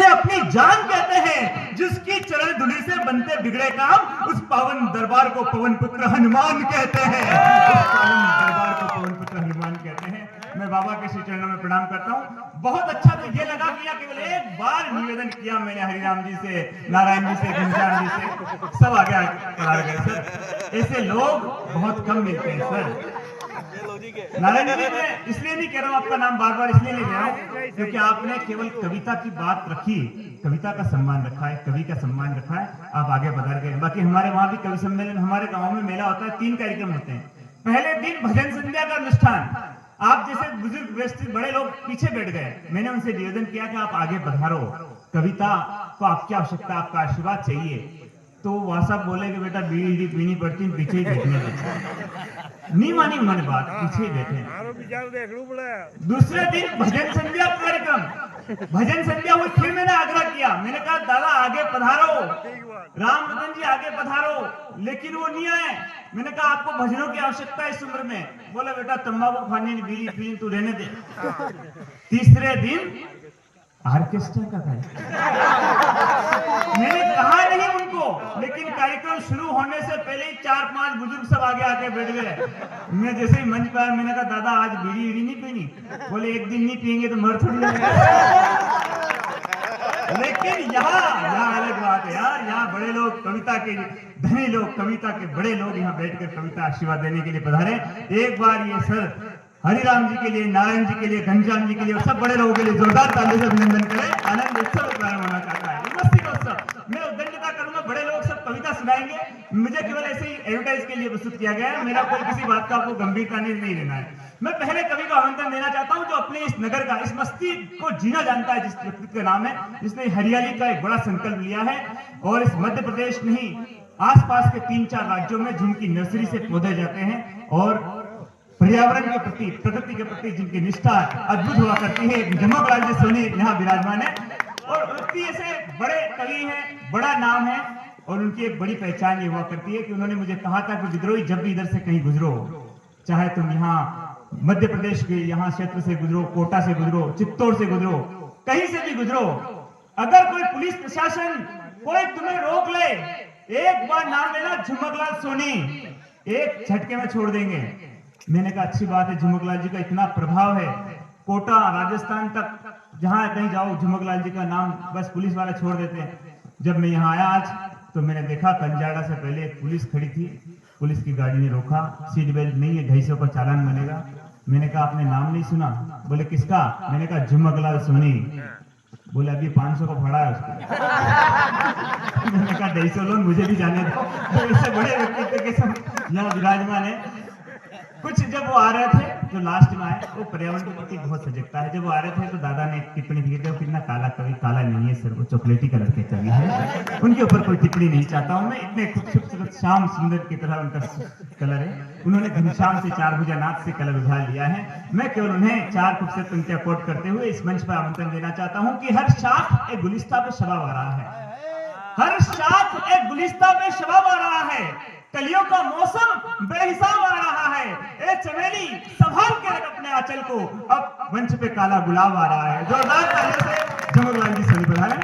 जिसे अपनी जान कहते हैं, जिसकी चरण धुली से बनते बिगड़े काम, उस पावन दरबार को पवन पुत्र हनुमान कहते हैं। उस पावन दरबार को पवन पुत्र हनुमान कहते हैं। मैं बाबा के श्री चरणों में प्रणाम करता हूँ। बहुत अच्छा तो ये लगा किया, केवल एक बार निवेदन किया मैंने हरिराम जी से, नारायण जी से, घनश्याम जी से, सब आगे आ गए सर। ऐसे लोग बहुत कम मिलते हैं सर। नारायण जी, मैं इसलिए नहीं कह रहा हूँ आपका नाम बार बार, इसलिए नहीं ले रहा हूँ क्योंकि आपने केवल कविता की बात रखी, कविता का सम्मान रखा है, कवि का सम्मान रखा है, आप आगे बढ़ गए। बाकी हमारे वहां भी कवि सम्मेलन, हमारे गाँव में मेला होता है, 3 कार्यक्रम होते हैं। पहले दिन भजन संध्या का अनुष्ठान, आप जैसे बुजुर्ग व्यवस्थित बड़े लोग पीछे बैठ गए, मैंने उनसे निवेदन किया कि आप आगे बढ़ारो, कविता को आपकी आवश्यकता, आपका आशीर्वाद चाहिए। तो वह सब बोले कि बेटा बीड़ी पीनी पड़ती, पीछे ही बैठने लगे। नहीं मानी उन्होंने बात, पीछे ही बैठे। दूसरे दिन भजन संध्या कार्यक्रम, भजन संध्या हुई, फिर मैंने आग्रह किया, मैंने कहा दादा आगे पधारो, राम रतन जी आगे पधारो, लेकिन वो नहीं आए। मैंने कहा आपको भजनों की आवश्यकता है इस उम्र में। बोला बेटा तंबाकू खाने, बीड़ी पीने तू रहने दे। तीसरे दिन ऑर्केस्ट्रा का कार्यक्रम, मैंने कहा नहीं उनको, लेकिन कार्यक्रम शुरू होने से पहले ही 4-5 बुजुर्ग सब आगे आके बैठ गए। मैं जैसे ही मंच पर आया, मैंने कहा दादा आज बीड़ी नहीं पीनी। बोले एक दिन नहीं पियेंगे तो मर थोड़ी जाएंगे। लेकिन यहाँ अलग बात है यार, यहाँ बड़े लोग, कविता के धनी लोग, कविता के बड़े लोग यहाँ बैठकर कविता आशीर्वाद देने के लिए पधारे। एक बार ये सर हरिराम जी के लिए, नारायण जी के लिए, घनश्याम जी के लिए और सब बड़े लोगों के लिए जोरदार ताली से अभिनंदन करें। आनंद उत्सव प्रारंभ होना चाहता है, मस्ती का उत्सव। मैं उद्दंडता करूंगा, बड़े लोग सब कविता सुनाएंगे, मुझे केवल ऐसे ही एडवर्टाइज के लिए प्रस्तुत किया गया है। मेरा कोई किसी बात का आपको गंभीरता नहीं लेना है। मैं पहले कवि को आमंत्रण देना चाहता हूं जो अपने इस नगर का, इस मस्ती को जीना जानता है, जिस व्यक्ति का नाम है, जिसने हरियाली का एक बड़ा संकल्प लिया है और इस मध्य प्रदेश नहीं, आसपास के 3-4 राज्यों में जिनकी नर्सरी से पौधे जाते हैं और पर्यावरण के प्रति, प्रकृति के प्रति जिनकी निष्ठा अद्भुत हुआ करती है, झमकलाल जी सोनी यहाँ विराजमान है। और व्यक्ति ऐसे बड़े कवि हैं, बड़ा नाम है और उनकी एक बड़ी पहचान ये हुआ करती है कि उन्होंने मुझे कहा था कि विद्रोही जब भी इधर से कहीं गुजरो, चाहे तुम यहाँ मध्य प्रदेश के यहाँ क्षेत्र से गुजरो, कोटा से गुजरो, चित्तौड़ से गुजरो, कहीं से भी गुजरो, अगर कोई पुलिस प्रशासन कोई तुम्हें रोक ले, एक बार नाम लेना झमकलाल सोनी, एक झटके में छोड़ देंगे। मैंने कहा अच्छी बात है, झमकलाल जी का इतना प्रभाव है, कोटा राजस्थान तक जहां कहीं जाओ झमकलाल जी का नाम बस पुलिस वाले छोड़ देते हैं। जब मैं यहाँ आया आज तो मैंने देखा कंजाड़ा से पहले एक पुलिस खड़ी थी, पुलिस की गाड़ी ने रोका, सीट बेल्ट नहीं है, 250 का चालान बनेगा। मैंने कहा आपने नाम नहीं सुना? बोले किसका? मैंने कहा झमकलाल सोनी। बोले अभी 500 का फड़ा है उसको। मैंने कहा 250 लोग मुझे भी जाने दो। तो इससे बड़े व्यक्तित्व के सब यहाँ विराजमान है। कुछ जब वो आ रहे थे जो लास्ट में आए, वो पर्यावरण के प्रति बहुत सजगता है। जब वो आ रहे थे तो दादा ने एक टिप्पणी दी थी, कितना काला कवि, काला नहीं है सर, वो चॉकलेटी कलर के कवि है, उनके ऊपर कोई टिप्पणी नहीं चाहता हूँ मैं। इतने खूबसूरत श्याम सुंदर की तरह उनका कलर है। उन्होंने घनश्याम से 4 भुजानाथ से कलर उठा लिया है। मैं केवल उन्हें 4 खूबसूरत पंक्तियां कोट करते हुए इस मंच पर आमंत्रण देना चाहता हूँ कि हर शाख एक गुलिस्ता पे शबाब आ रहा है, हर शाख एक गुलिस्ता पे शबाब आ रहा है, कलियों का मौसम बेहिसाब आ रहा है। ए चमेली संभाल के रख अपने आंचल को, अब मंच पे काला गुलाब आ रहा है। जोरदार तालियों से झमकलाल जी सभी बधाएं।